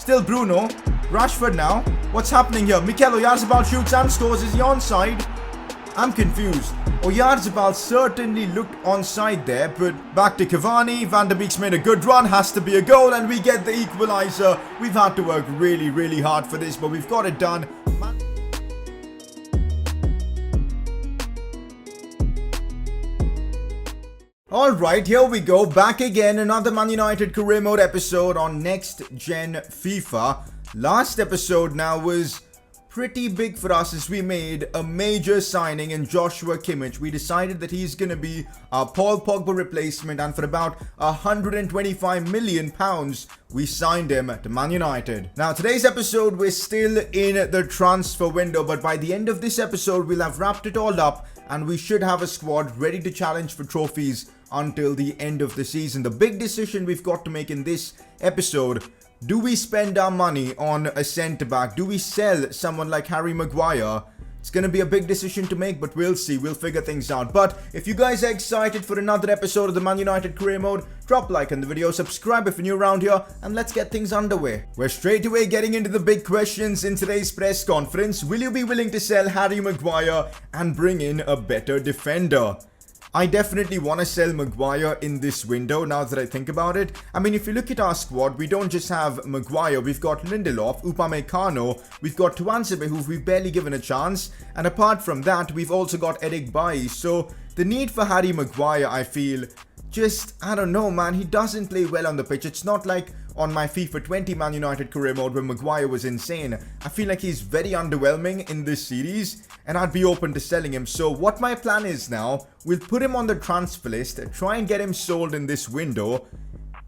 Still Bruno. Rashford now. What's happening here? Mikel Oyarzabal shoots and scores. Is he onside? I'm confused. Oyarzabal certainly looked onside there, but back to Cavani. Van der Beek's made a good run. Has to be a goal, and we get the equaliser. We've had to work really, really hard for this, but we've got it done. Alright, here we go. Back again. Another Man United career mode episode on next gen FIFA. Last episode now was pretty big for us as we made a major signing in Joshua Kimmich. We decided that he's going to be our Paul Pogba replacement, and for about £125 million, we signed him to Man United. Now, today's episode, we're still in the transfer window, but by the end of this episode, we'll have wrapped it all up and we should have a squad ready to challenge for trophies until the end of the season. The big decision we've got to make in this episode: do we spend our money on a centre-back? Do we sell someone like Harry Maguire? It's going to be a big decision to make, but we'll see. We'll figure things out. But if you guys are excited for another episode of the Man United career mode, drop a like on the video, subscribe if you're new around here, and let's get things underway. We're straight away getting into the big questions in today's press conference. Will you be willing to sell Harry Maguire and bring in a better defender? I definitely want to sell Maguire in this window now that I think about it. I mean, if you look at our squad, we don't just have Maguire, we've got Lindelof, Upamecano, we've got Tuanzebe, who we've barely given a chance, and apart from that, we've also got Eric Bailly. So the need for Harry Maguire, I feel, I don't know, man, he doesn't play well on the pitch. It's not like on my FIFA 20 Man United career mode where Maguire was insane. I feel like he's very underwhelming in this series, and I'd be open to selling him. So what my plan is now, we'll put him on the transfer list, try and get him sold in this window,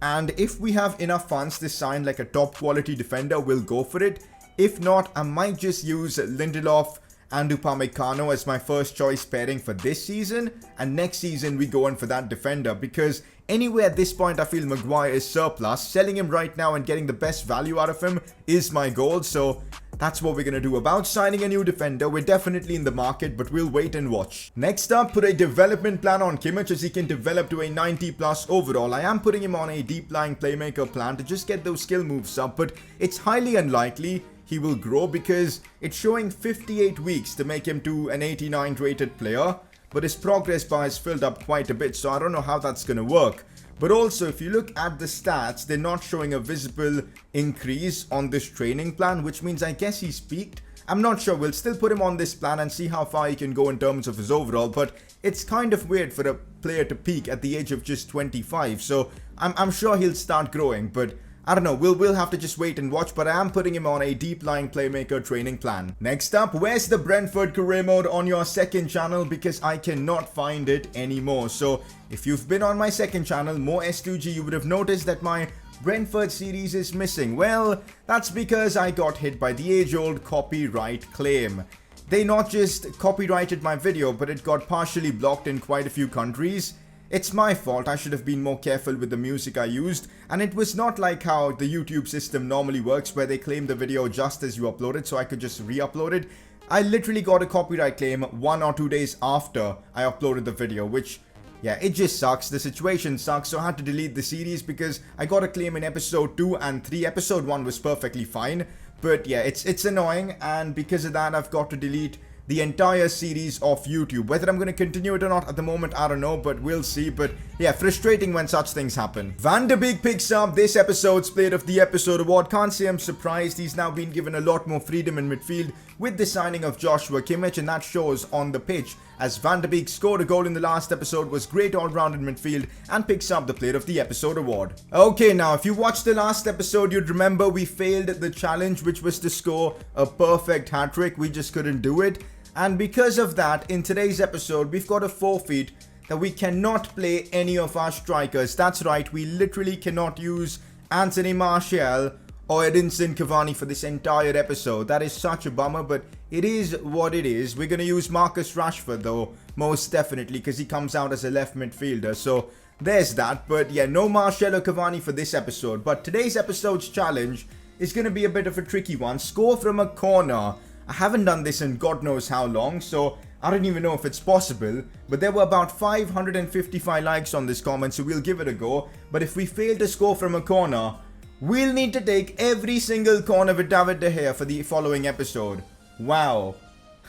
and if we have enough funds to sign like a top quality defender, we'll go for it. If not, I might just use Lindelof and Upamecano as my first choice pairing for this season, and next season we go in for that defender, because anyway at this point I feel Maguire is surplus. Selling him right now and getting the best value out of him is my goal, so that's what we're going to do. About signing a new defender, we're definitely in the market, but we'll wait and watch. Next up, put a development plan on Kimmich as he can develop to a 90 plus overall. I am putting him on a deep lying playmaker plan to just get those skill moves up, but it's highly unlikely he will grow because it's showing 58 weeks to make him to an 89 rated player, but his progress bar has filled up quite a bit, so I don't know how that's going to work. But also, if you look at the stats, they're not showing a visible increase on this training plan, which means I guess he's peaked. I'm not sure. We'll still put him on this plan and see how far he can go in terms of his overall, but it's kind of weird for a player to peak at the age of just 25, so I'm sure he'll start growing, but I don't know, we'll have to just wait and watch, but I am putting him on a deep lying playmaker training plan. Next up, where's the Brentford career mode on your second channel? Because I cannot find it anymore. So if you've been on my second channel, More S2G, you would have noticed that my Brentford series is missing. Well, that's because I got hit by the age-old copyright claim. They not just copyrighted my video, but it got partially blocked in quite a few countries. It's my fault. I should have been more careful with the music I used, and it was not like how the YouTube system normally works where they claim the video just as you upload it, so I could just re-upload it. I literally got a copyright claim 1 or 2 days after I uploaded the video, which, yeah, it just sucks. The situation sucks, so I had to delete the series because I got a claim in episode 2 and 3. Episode 1 was perfectly fine, but yeah, it's annoying, and because of that I've got to delete the entire series of YouTube. Whether I'm going to continue it or not at the moment, I don't know, but we'll see. But yeah, frustrating when such things happen. Van der Beek picks up this episode's Player of the Episode award. Can't say I'm surprised. He's now been given a lot more freedom in midfield with the signing of Joshua Kimmich, and that shows on the pitch, as Van der Beek scored a goal in the last episode, was great all-round in midfield, and picks up the Player of the Episode award. Okay, now if you watched the last episode, you'd remember we failed the challenge, which was to score a perfect hat-trick. We just couldn't do it. And because of that, in today's episode, we've got a forfeit that we cannot play any of our strikers. That's right, we literally cannot use Anthony Martial or Edinson Cavani for this entire episode. That is such a bummer, but it is what it is. We're going to use Marcus Rashford though, most definitely, because he comes out as a left midfielder. So there's that. But yeah, no Martial or Cavani for this episode. But today's episode's challenge is going to be a bit of a tricky one. Score from a corner. I haven't done this in God knows how long, so I don't even know if it's possible, but there were about 555 likes on this comment, so we'll give it a go. But if we fail to score from a corner, We'll need to take every single corner with David De Gea for the following episode. Wow.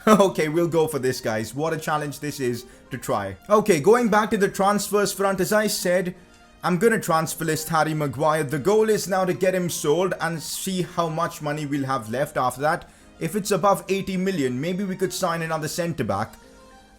Okay, we'll go for this, guys. What a challenge this is to try. Okay, going back to the transfers front, as I said, I'm gonna transfer list Harry Maguire. The goal is now to get him sold and see how much money we'll have left after that. If it's above 80 million, maybe we could sign another centre-back.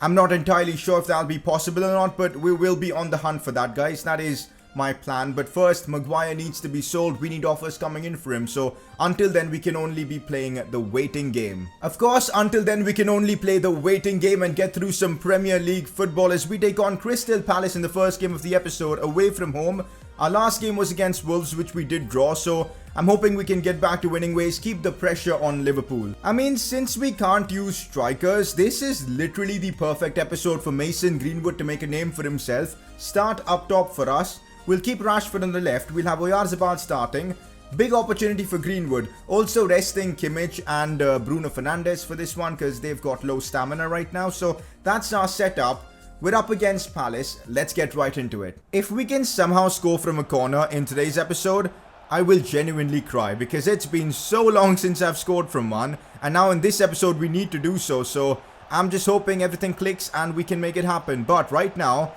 I'm not entirely sure if that'll be possible or not, but we will be on the hunt for that, guys. That is my plan. But first, Maguire needs to be sold. We need offers coming in for him. So until then, we can only be playing the waiting game. Of course, until then, we can only play the waiting game and get through some Premier League football as we take on Crystal Palace in the first game of the episode away from home. Our last game was against Wolves, which we did draw, so I'm hoping we can get back to winning ways, keep the pressure on Liverpool. I mean, since we can't use strikers, this is literally the perfect episode for Mason Greenwood to make a name for himself. Start up top for us. We'll keep Rashford on the left. We'll have Oyarzabal starting. Big opportunity for Greenwood. Also resting Kimmich and Bruno Fernandes for this one because they've got low stamina right now. So that's our setup. We're up against Palace. Let's get right into it. If we can somehow score from a corner in today's episode, I will genuinely cry because it's been so long since I've scored from one. And now in this episode, we need to do so. So I'm just hoping everything clicks and we can make it happen. But right now,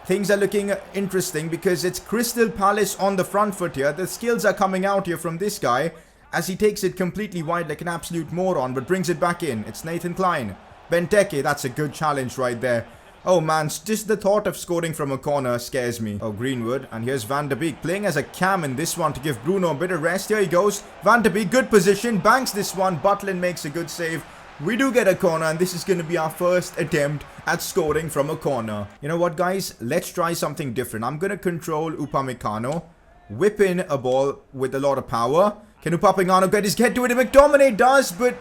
things are looking interesting because it's Crystal Palace on the front foot here. The skills are coming out here from this guy as he takes it completely wide like an absolute moron but brings it back in. It's Nathan Clyne. Benteke, that's a good challenge right there. Oh man, just the thought of scoring from a corner scares me. Oh, Greenwood. And here's Van de Beek playing as a cam in this one to give Bruno a bit of rest. Here he goes. Van de Beek, good position. Banks this one. Butlin makes a good save. We do get a corner and this is going to be our first attempt at scoring from a corner. You know what, guys? Let's try something different. I'm going to control Upamecano. Whip in a ball with a lot of power. Can Upamecano get his head to it? McTominay does, but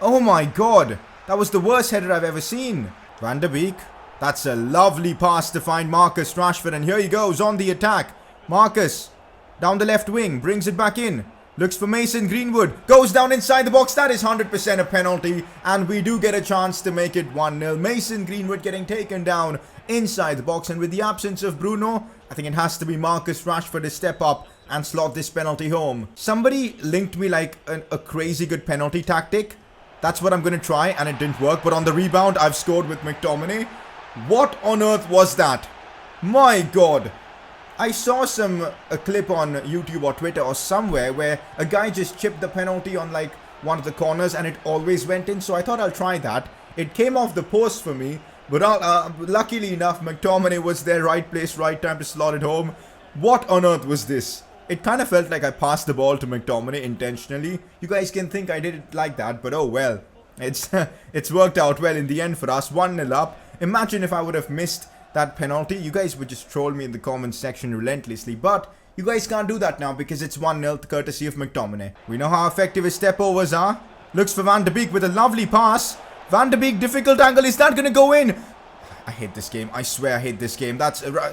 oh my god. That was the worst header I've ever seen. Van de Beek. That's a lovely pass to find Marcus Rashford. And here he goes on the attack. Marcus down the left wing. Brings it back in. Looks for Mason Greenwood. Goes down inside the box. That is 100% a penalty. And we do get a chance to make it 1-0. Mason Greenwood getting taken down inside the box. And with the absence of Bruno, I think it has to be Marcus Rashford to step up and slot this penalty home. Somebody linked me like a crazy good penalty tactic. That's what I'm going to try. And it didn't work. But on the rebound, I've scored with McTominay. What on earth was that? My god. I saw a clip on YouTube or Twitter or somewhere where a guy just chipped the penalty on like one of the corners and it always went in. So I thought I'll try that. It came off the post for me. But luckily enough, McTominay was there, right place, right time to slot it home. What on earth was this? It kind of felt like I passed the ball to McTominay intentionally. You guys can think I did it like that, but oh well. It's worked out well in the end for us. 1-0 up. Imagine if I would have missed that penalty. You guys would just troll me in the comments section relentlessly. But you guys can't do that now because it's 1-0 courtesy of McTominay. We know how effective his step overs are. Looks for Van de Beek with a lovely pass. Van de Beek, difficult angle. Is that going to go in? I hate this game. I swear I hate this game.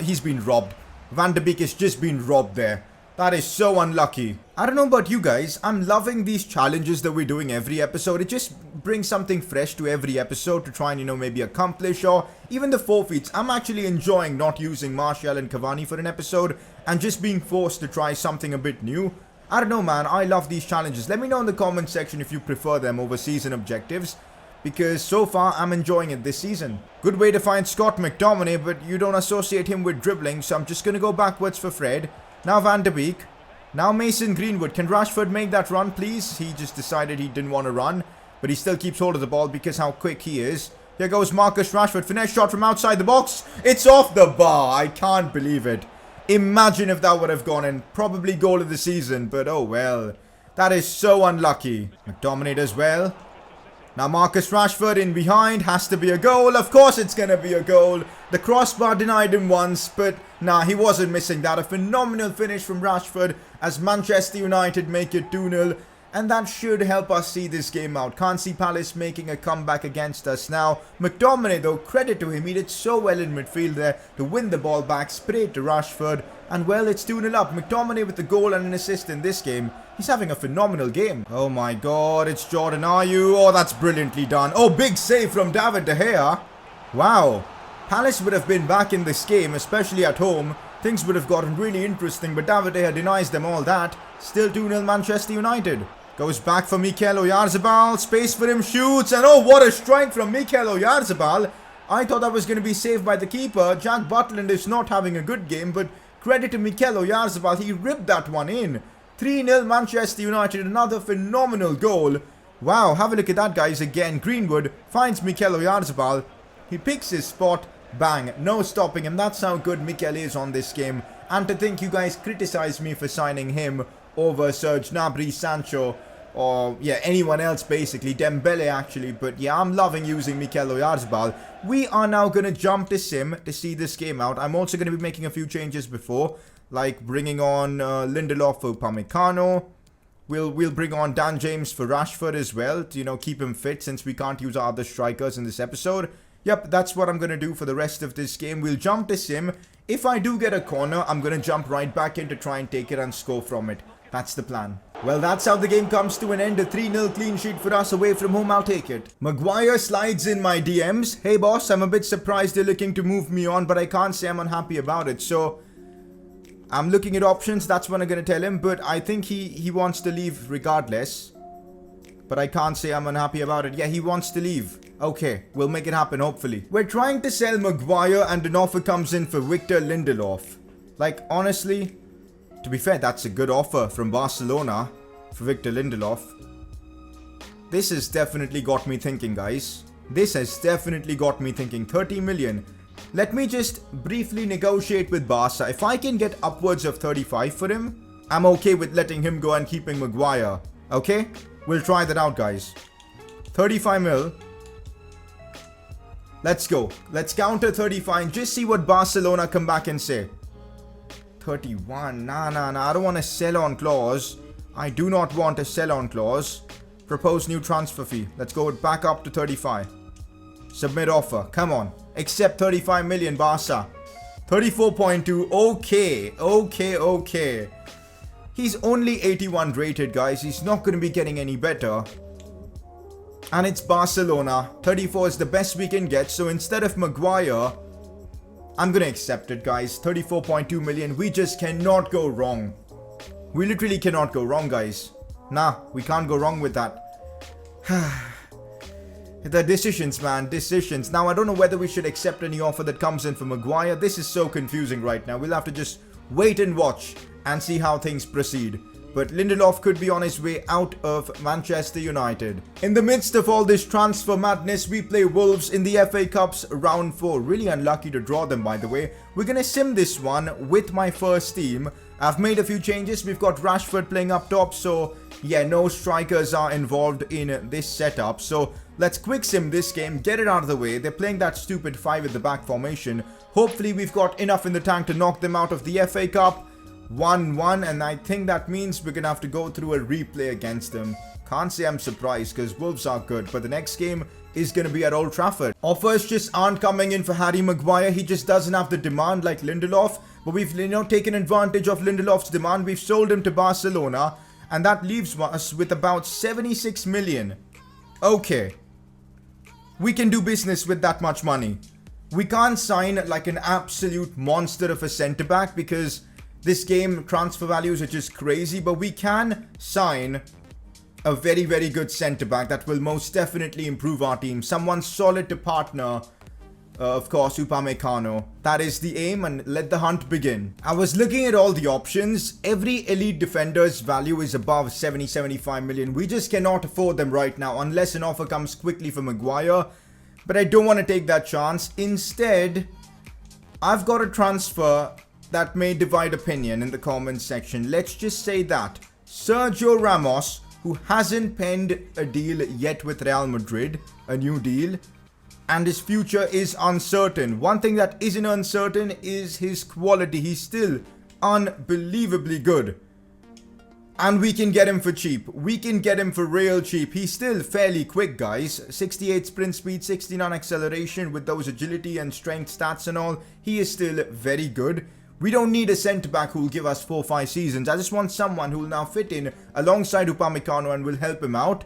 He's been robbed. Van de Beek has just been robbed there. That is so unlucky. I don't know about you guys. I'm loving these challenges that we're doing every episode. It just brings something fresh to every episode to try and, maybe accomplish. Or even the forfeits. I'm actually enjoying not using Martial and Cavani for an episode and just being forced to try something a bit new. I don't know, man. I love these challenges. Let me know in the comment section if you prefer them over season objectives. Because so far, I'm enjoying it this season. Good way to find Scott McTominay, but you don't associate him with dribbling. So I'm just going to go backwards for Fred. Now Van de Beek. Now Mason Greenwood. Can Rashford make that run, please? He just decided he didn't want to run. But he still keeps hold of the ball because how quick he is. Here goes Marcus Rashford. Finesse shot from outside the box. It's off the bar. I can't believe it. Imagine if that would have gone in. Probably goal of the season. But oh well. That is so unlucky. McTominay as well. Now Marcus Rashford in behind. Has to be a goal. Of course it's going to be a goal. The crossbar denied him once. But nah, he wasn't missing that. A phenomenal finish from Rashford as Manchester United make it 2-0. And that should help us see this game out. Can't see Palace making a comeback against us now. McTominay, though, credit to him. He did so well in midfield there to win the ball back. Sprayed to Rashford. And well, it's 2-0 up. McTominay with the goal and an assist in this game. He's having a phenomenal game. Oh my god, it's Jordan Ayew. Oh, that's brilliantly done. Oh, big save from David De Gea. Wow. Palace would have been back in this game, especially at home, things would have gotten really interesting, but David De Gea denies them all that. Still 2-0 Manchester United. Goes back for Mikel Oyarzabal. Space for him, shoots, and oh, what a strike from Mikel Oyarzabal. I thought that was going to be saved by the keeper. Jack Butland is not having a good game, but credit to Mikel Oyarzabal. He ripped that one in. 3-0 Manchester United, another phenomenal goal. Wow, have a look at that, guys. Again, Greenwood finds Mikel Oyarzabal. He picks his spot. Bang. No stopping him. That's how good Mikel is on this game. And to think you guys criticized me for signing him over Serge Gnabry, Sancho, or yeah, anyone else basically. Dembele actually. But yeah, I'm loving using Mikel Oyarzabal. We are now going to jump to sim to see this game out. I'm also going to be making a few changes before, like bringing on Lindelof for Upamecano. We'll bring on Dan James for Rashford as well to, you know, keep him fit since we can't use our other strikers in this episode. Yep, that's what I'm going to do for the rest of this game. We'll jump to sim. If I do get a corner, I'm going to jump right back in to try and take it and score from it. That's the plan. Well, that's how the game comes to an end. A 3-0 clean sheet for us away from home. I'll take it. Maguire slides in my DMs. Hey boss, I'm a bit surprised they're looking to move me on, but I can't say I'm unhappy about it. So I'm looking at options. That's what I'm going to tell him. But I think he wants to leave regardless. But I can't say I'm unhappy about it. Yeah, he wants to leave. Okay, we'll make it happen, hopefully. We're trying to sell Maguire and an offer comes in for Victor Lindelof. Like, honestly, to be fair, that's a good offer from Barcelona for Victor Lindelof. This has definitely got me thinking, guys. This has definitely got me thinking. 30 million. Let me just briefly negotiate with Barca. If I can get upwards of 35 for him, I'm okay with letting him go and keeping Maguire. Okay? We'll try that out, guys. 35 mil. Let's go. Let's counter 35 and just see what Barcelona come back and say. 31. Nah. I don't want a sell-on clause. I do not want a sell-on clause. Propose new transfer fee. Let's go back up to 35. Submit offer. Come on. Accept 35 million, Barca. 34.2. Okay. He's only 81 rated, guys. He's not going to be getting any better. And it's Barcelona. 34 is the best we can get. So instead of Maguire, I'm going to accept it, guys. 34.2 million. We just cannot go wrong. We literally cannot go wrong, guys. Nah, we can't go wrong with that. The decisions, man. Decisions. Now, I don't know whether we should accept any offer that comes in for Maguire. This is so confusing right now. We'll have to just wait and watch and see how things proceed. But Lindelof could be on his way out of Manchester United. In the midst of all this transfer madness, we play Wolves in the FA Cup's round 4. Really unlucky to draw them, by the way. We're going to sim this one with my first team. I've made a few changes. We've got Rashford playing up top. So, yeah, no strikers are involved in this setup. So, let's quick sim this game. Get it out of the way. They're playing that stupid 5 at the back formation. Hopefully, we've got enough in the tank to knock them out of the FA Cup. 1-1, and I think that means we're going to have to go through a replay against them. Can't say I'm surprised because Wolves are good, but the next game is going to be at Old Trafford. Offers just aren't coming in for Harry Maguire. He just doesn't have the demand like Lindelof, but we've taken advantage of Lindelof's demand. We've sold him to Barcelona, and that leaves us with about 76 million. Okay. We can do business with that much money. We can't sign like an absolute monster of a centre-back because this game transfer values are just crazy, but we can sign a very, very good centre-back that will most definitely improve our team. Someone solid to partner, of course, Upamecano. That is the aim, and let the hunt begin. I was looking at all the options. Every elite defender's value is above 70-75 million. We just cannot afford them right now unless an offer comes quickly for Maguire. But I don't want to take that chance. Instead, I've got a transfer that may divide opinion in the comments section. Let's just say that Sergio Ramos, who hasn't penned a deal yet with Real Madrid, a new deal, and his future is uncertain. One thing that isn't uncertain is his quality. He's still unbelievably good. And we can get him for cheap. We can get him for real cheap. He's still fairly quick, guys. 68 sprint speed, 69 acceleration with those agility and strength stats and all. He is still very good. We don't need a centre-back who will give us 4-5 seasons. I just want someone who will now fit in alongside Upamecano and will help him out.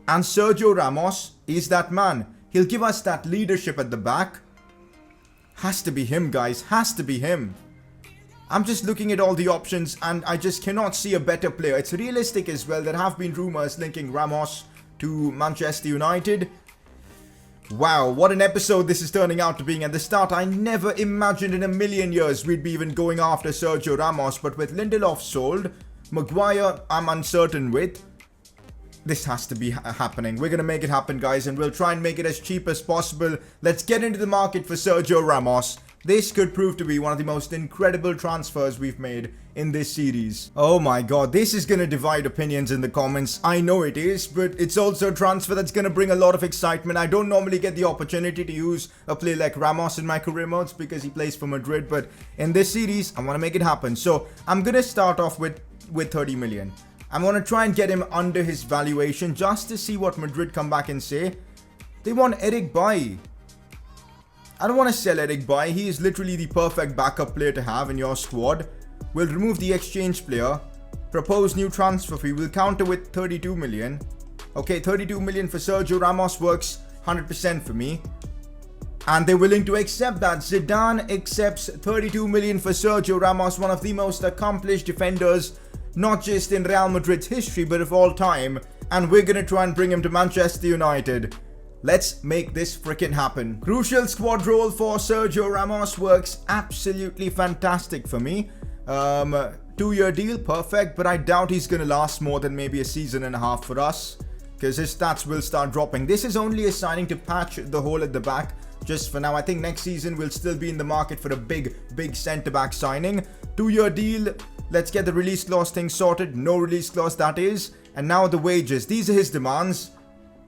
And Sergio Ramos is that man. He'll give us that leadership at the back. Has to be him, guys. Has to be him. I'm just looking at all the options and I just cannot see a better player. It's realistic as well. There have been rumors linking Ramos to Manchester United. Wow, what an episode this is turning out to be. At the start, I never imagined in a million years we'd be even going after Sergio Ramos. But with Lindelof sold, Maguire I'm uncertain with. This has to be happening. We're going to make it happen, guys, and we'll try and make it as cheap as possible. Let's get into the market for Sergio Ramos. This could prove to be one of the most incredible transfers we've made in this series. Oh my god, this is going to divide opinions in the comments. I know it is, but it's also a transfer that's going to bring a lot of excitement. I don't normally get the opportunity to use a player like Ramos in my career modes because he plays for Madrid, but in this series, I want to make it happen. So I'm going to start off with 30 million. I'm going to try and get him under his valuation just to see what Madrid come back and say. They want Eric Bailly. I don't want to sell Eric Bailly. He is literally the perfect backup player to have in your squad. We'll remove the exchange player. Propose new transfer fee. We'll counter with 32 million. Okay, 32 million for Sergio Ramos works 100% for me. And they're willing to accept that. Zidane accepts 32 million for Sergio Ramos, one of the most accomplished defenders, not just in Real Madrid's history, but of all time. And we're going to try and bring him to Manchester United. Let's make this freaking happen. Crucial squad role for Sergio Ramos works absolutely fantastic for me. 2-year deal, perfect, but I doubt he's going to last more than maybe a season and a half for us, because his stats will start dropping. This is only a signing to patch the hole at the back just for now. I think next season we'll still be in the market for a big centre-back signing. 2-year deal, let's get the release clause thing sorted. No release clause, that is. And now the wages. These are his demands.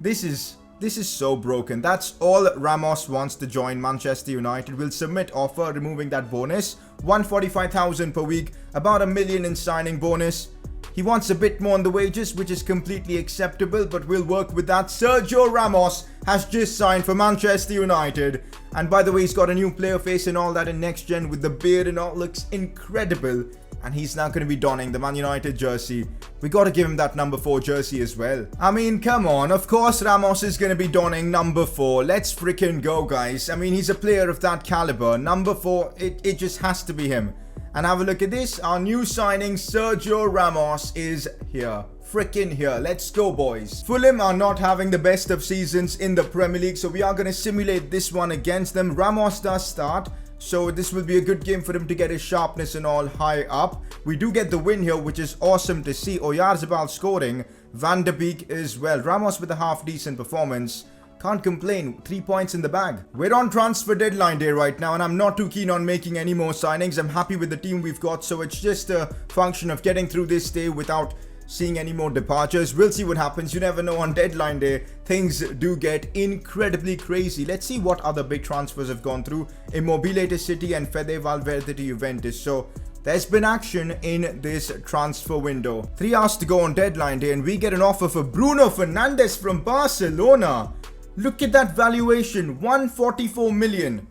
This is so broken. That's all Ramos wants to join Manchester United. We'll submit offer, removing that bonus. 145,000 per week, about $1 million in signing bonus. He wants a bit more on the wages, which is completely acceptable, but we'll work with that. Sergio Ramos has just signed for Manchester United. And by the way, he's got a new player face and all that in next gen with the beard and all. Looks incredible. And he's now going to be donning the Man United jersey. We got to give him that number 4 jersey as well. I mean, come on. Of course, Ramos is going to be donning number 4. Let's freaking go, guys. I mean, he's a player of that caliber. Number 4, it just has to be him. And have a look at this. Our new signing, Sergio Ramos, is here. Freaking here. Let's go, boys. Fulham are not having the best of seasons in the Premier League, so we are going to simulate this one against them. Ramos does start, so this will be a good game for him to get his sharpness and all high up. We do get the win here, which is awesome to see. Oyarzabal scoring. Van de Beek as well. Ramos with a half-decent performance. Can't complain. 3 points in the bag. We're on transfer deadline day right now, and I'm not too keen on making any more signings. I'm happy with the team we've got, so it's just a function of getting through this day without seeing any more departures. We'll see what happens. You never know, on deadline day things do get incredibly crazy. Let's see what other big transfers have gone through. Immobile to City and Fede Valverde to Juventus. So there's been action in this transfer window. 3 hours to go on deadline day, and we get an offer for Bruno Fernandes from Barcelona. Look at that valuation, 144 million.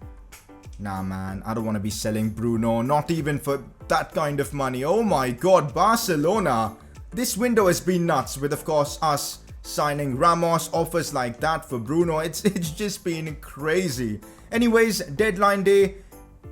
Nah, man, I don't want to be selling Bruno, not even for that kind of money. Oh my god, Barcelona. This window has been nuts with, of course, us signing Ramos, offers like that for Bruno. It's just been crazy. Anyways, deadline day,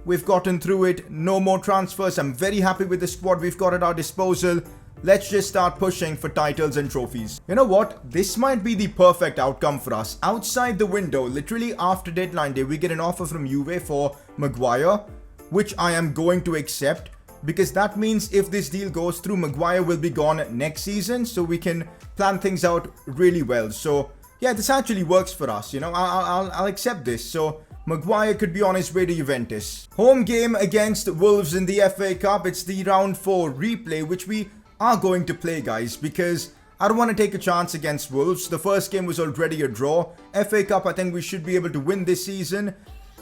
we've gotten through it. No more transfers. I'm very happy with the squad we've got at our disposal. Let's just start pushing for titles and trophies. You know what? This might be the perfect outcome for us. Outside the window, literally after deadline day, we get an offer from Juve for Maguire, which I am going to accept, because that means if this deal goes through, Maguire will be gone next season, so we can plan things out really well. So yeah, this actually works for us. You know, I'll accept this. So Maguire could be on his way to Juventus. Home game against Wolves in the FA Cup. It's the round 4 replay, which we are going to play, guys, because I don't want to take a chance against Wolves. The first game was already a draw. FA Cup, I think we should be able to win this season.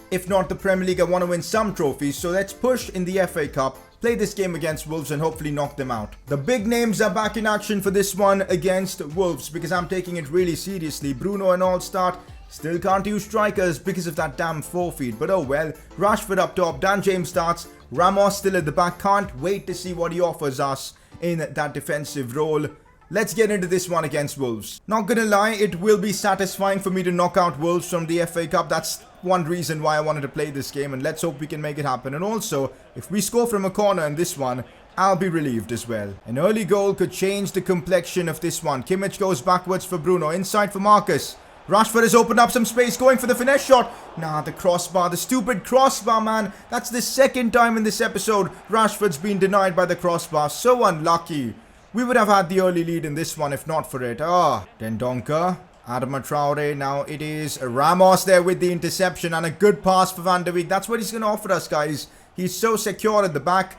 If not the Premier League, I want to win some trophies. So let's push in the FA Cup, play this game against Wolves, and hopefully knock them out. The big names are back in action for this one against Wolves, because I'm taking it really seriously. Bruno and all start. Still can't use strikers because of that damn forfeit, but oh well. Rashford up top, Dan James starts. Ramos still at the back. Can't wait to see what he offers us in that defensive role. Let's get into this one against Wolves. Not gonna lie, it will be satisfying for me to knock out Wolves from the FA Cup. That's one reason why I wanted to play this game, and let's hope we can make it happen. And also, if we score from a corner in this one, I'll be relieved as well. An early goal could change the complexion of this one. Kimmich goes backwards for Bruno, inside for Marcus. Rashford has opened up some space, going for the finesse shot. Nah, the crossbar, the stupid crossbar, man. That's the second time in this episode Rashford's been denied by the crossbar. So unlucky. We would have had the early lead in this one if not for it. Dendonker, Adama Traore. Now it is Ramos there with the interception and a good pass for Van der Beek. That's what he's going to offer us, guys. He's so secure at the back.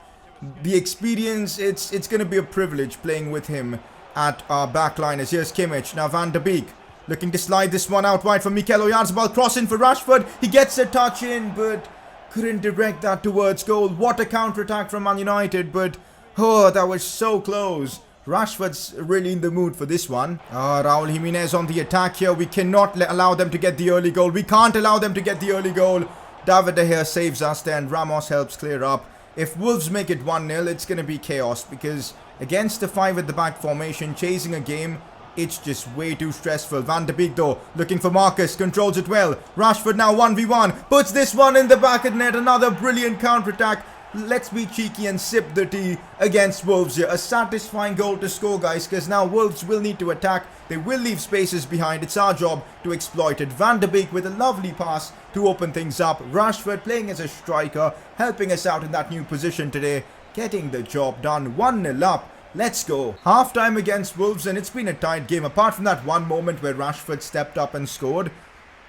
The experience, it's going to be a privilege playing with him at our back line. As here's Kimmich. Now Van der Beek looking to slide this one out wide for Mikel Oyarzabal. Crossing for Rashford. He gets a touch in, but couldn't direct that towards goal. What a counter-attack from Man United, but oh, that was so close. Rashford's really in the mood for this one. Raul Jimenez on the attack here. We cannot allow them to get the early goal. We can't allow them to get the early goal. David De Gea saves us there and Ramos helps clear up. If Wolves make it 1-0, it's going to be chaos because against the 5 at the back formation, chasing a game, it's just way too stressful. Van der Beek though, looking for Marcus, controls it well. Rashford now 1v1, puts this one in the back of the net. Another brilliant counter-attack. Let's be cheeky and sip the tea against Wolves here. A satisfying goal to score, guys, because now Wolves will need to attack. They will leave spaces behind. It's our job to exploit it. Van der Beek with a lovely pass to open things up. Rashford playing as a striker, helping us out in that new position today. Getting the job done. 1-0 up. Let's go. Half-time against Wolves, and it's been a tight game. Apart from that one moment where Rashford stepped up and scored,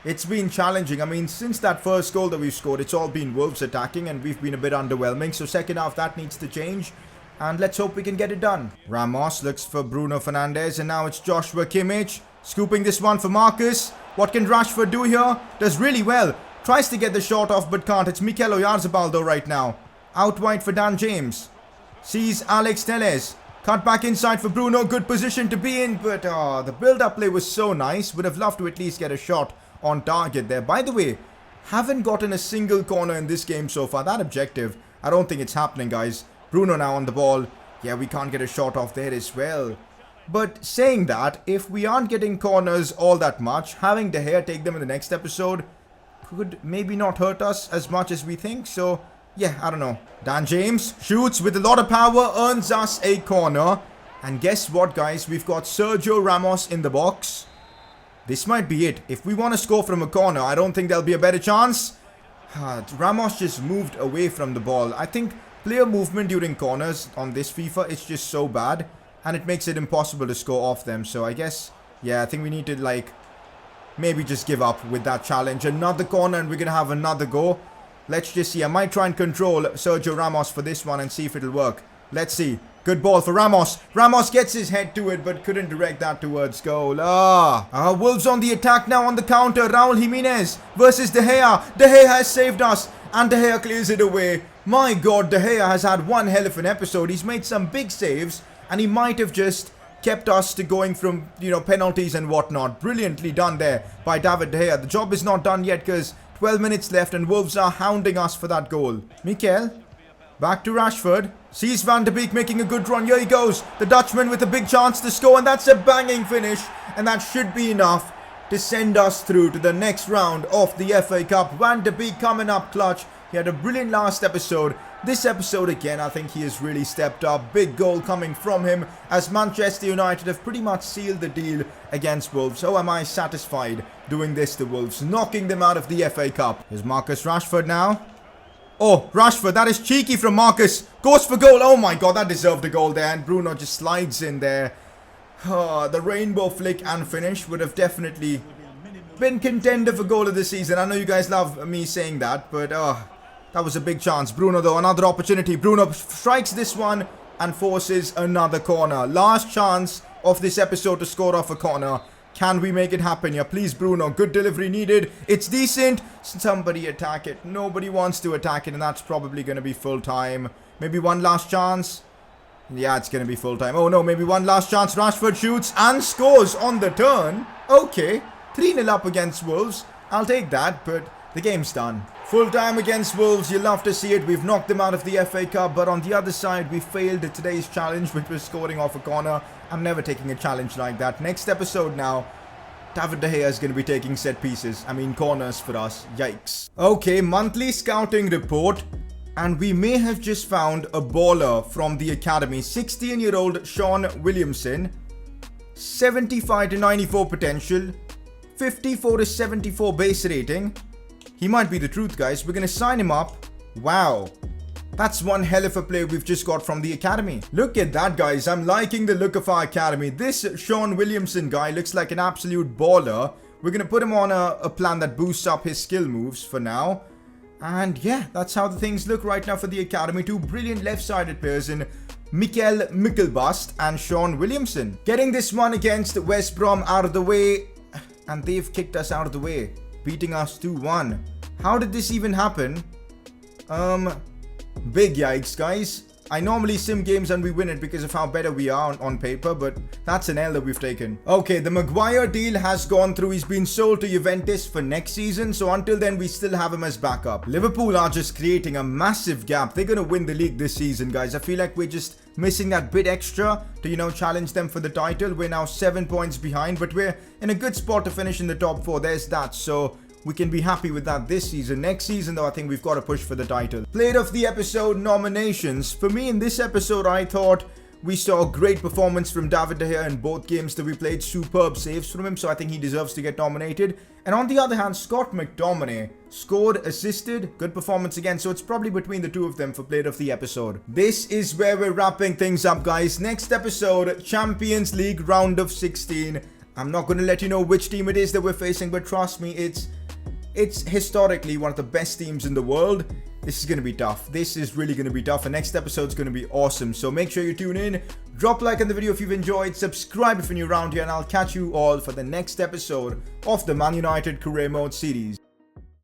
it's been challenging. I mean, since that first goal that we've scored, it's all been Wolves attacking and we've been a bit underwhelming. So second half, that needs to change. And let's hope we can get it done. Ramos looks for Bruno Fernandes and now it's Joshua Kimmich. Scooping this one for Marcus. What can Rashford do here? Does really well. Tries to get the shot off but can't. It's Mikel Oyarzabal though right now. Out wide for Dan James. Sees Alex Telles. Cut back inside for Bruno. Good position to be in. But the build-up play was so nice. Would have loved to at least get a shot on target there. By the way, haven't gotten a single corner in this game so far. That objective, I don't think it's happening, guys. Bruno now on the ball. Yeah, we can't get a shot off there as well. But saying that, if we aren't getting corners all that much, having De Gea take them in the next episode could maybe not hurt us as much as we think. So, yeah, I don't know. Dan James shoots with a lot of power, earns us a corner. And guess what, guys? We've got Sergio Ramos in the box. This might be it. If we want to score from a corner, I don't think there'll be a better chance. Ramos just moved away from the ball. I think player movement during corners on this FIFA is just so bad. And it makes it impossible to score off them. So I guess, yeah, I think we need to, like, maybe just give up with that challenge. Another corner and we're going to have another go. Let's just see. I might try and control Sergio Ramos for this one and see if it'll work. Let's see. Good ball for Ramos. Ramos gets his head to it, but couldn't direct that towards goal. Wolves on the attack now on the counter. Raul Jimenez versus De Gea. De Gea has saved us, and De Gea clears it away. My God, De Gea has had one hell of an episode. He's made some big saves, and he might have just kept us to going from, penalties and whatnot. Brilliantly done there by David De Gea. The job is not done yet because 12 minutes left, and Wolves are hounding us for that goal. Mikel. Back to Rashford. Sees Van der Beek making a good run. Here he goes. The Dutchman with a big chance to score. And that's a banging finish. And that should be enough to send us through to the next round of the FA Cup. Van der Beek coming up clutch. He had a brilliant last episode. This episode again, I think he has really stepped up. Big goal coming from him as Manchester United have pretty much sealed the deal against Wolves. So am I satisfied doing this to Wolves, knocking them out of the FA Cup. Here's Marcus Rashford now. Oh, Rashford, that is cheeky from Marcus. Goes for goal. Oh my God, that deserved a goal there. And Bruno just slides in there. The rainbow flick and finish would have definitely been contender for goal of the season. I know you guys love me saying that, but that was a big chance. Bruno though, another opportunity. Bruno strikes this one and forces another corner. Last chance of this episode to score off a corner. Can we make it happen here? Please, Bruno. Good delivery needed. It's decent. Somebody attack it. Nobody wants to attack it, and that's probably going to be full time. Maybe one last chance. Yeah, it's going to be full time. Oh, no. Maybe one last chance. Rashford shoots and scores on the turn. Okay. 3-0 up against Wolves. I'll take that, but The game's done. Full time against Wolves, you love to see it. We've knocked them out of the FA Cup, but on the other side, we failed today's challenge, which was scoring off a corner. I'm never taking a challenge like that. Next episode now, David De Gea is going to be taking set pieces. I mean, corners for us. Yikes. Okay, monthly scouting report. And we may have just found a baller from the academy. 16-year-old Sean Williamson. 75 to 94 potential. 54 to 74 base rating. He might be the truth, guys. We're going to sign him up. Wow. That's one hell of a player we've just got from the academy. Look at that, guys. I'm liking the look of our academy. This Sean Williamson guy looks like an absolute baller. We're going to put him on a plan that boosts up his skill moves for now. And yeah, that's how the things look right now for the academy. Two brilliant left-sided players in Mikael Mikkelbust and Sean Williamson. Getting this one against West Brom out of the way. And they've kicked us out of the way, beating us 2-1. How did this even happen? Big yikes, guys. I normally sim games and we win it because of how better we are on paper, but that's an L that we've taken. Okay, the Maguire deal has gone through. He's been sold to Juventus for next season, so until then we still have him as backup. Liverpool are just creating a massive gap. They're going to win the league this season, guys. I feel like we're just missing that bit extra to, challenge them for the title. We're now 7 points behind, but we're in a good spot to finish in the top 4. There's that, so we can be happy with that this season. Next season, though, I think we've got to push for the title. Player of the episode nominations. For me, in this episode, I thought we saw a great performance from David De Gea in both games that we played. Superb saves from him, so I think he deserves to get nominated. And on the other hand, Scott McTominay scored, assisted, good performance again. So it's probably between the two of them for player of the episode. This is where we're wrapping things up, guys. Next episode, Champions League round of 16. I'm not going to let you know which team it is that we're facing, but trust me, it's historically one of the best teams in the world. This is going to be tough. This is really going to be tough. The next episode is going to be awesome. So make sure you tune in. Drop a like on the video if you've enjoyed. Subscribe if you're new around here. And I'll catch you all for the next episode of the Man United Career Mode series.